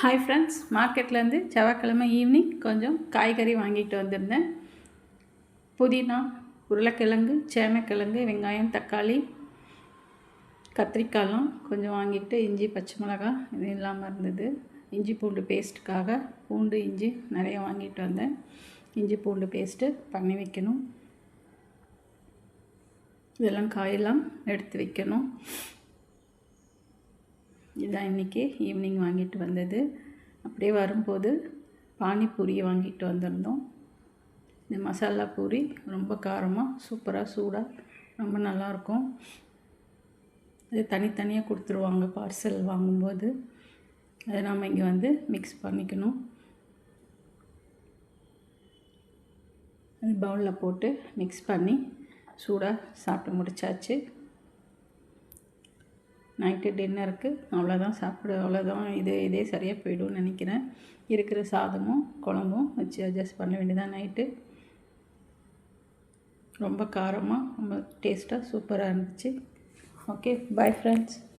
Hi friends, மார்க்கெட்லேருந்து செவ்வாய்க்கிழமை evening கொஞ்சம் காய்கறி வாங்கிட்டு வந்திருந்தேன். புதினா, உருளைக்கிழங்கு, சேனைக்கிழங்கு, வெங்காயம், தக்காளி, கத்திரிக்காயெலாம் கொஞ்சம் வாங்கிட்டு, இஞ்சி, பச்சை மிளகாய் இது இல்லாமல் இருந்தது. இஞ்சி பூண்டு பேஸ்ட்டுக்காக பூண்டு இஞ்சி நிறைய வாங்கிட்டு வந்தேன். இஞ்சி பூண்டு பேஸ்ட்டு பண்ணி வைக்கணும். இதெல்லாம் காயெல்லாம் எடுத்து வைக்கணும். இதுதான் இன்றைக்கி ஈவினிங் வாங்கிட்டு வந்தது. அப்படியே வரும்போது பானிபூரி வாங்கிட்டு வந்திருந்தோம். இந்த மசாலா பூரி ரொம்ப காரமாக சூப்பராக சூடாக ரொம்ப நல்லாயிருக்கும். அது தனித்தனியாக கொடுத்துருவாங்க பார்சல் வாங்கும்போது. அதை நாம் இங்கே வந்து மிக்ஸ் பண்ணிக்கணும். அது பவுலில் போட்டு மிக்ஸ் பண்ணி சூடாக சாப்பிட்டு முடித்தாச்சு. நைட்டு டின்னருக்கு அவ்வளோதான் இதே சரியாக போய்டும்னு நினைக்கிறேன். இருக்கிற சாதமும் குழம்பும் வச்சு அட்ஜஸ்ட் பண்ண வேண்டியதான் நைட்டு. ரொம்ப காரமாக ரொம்ப டேஸ்ட்டாக சூப்பராக இருந்துச்சு. Okay, bye friends.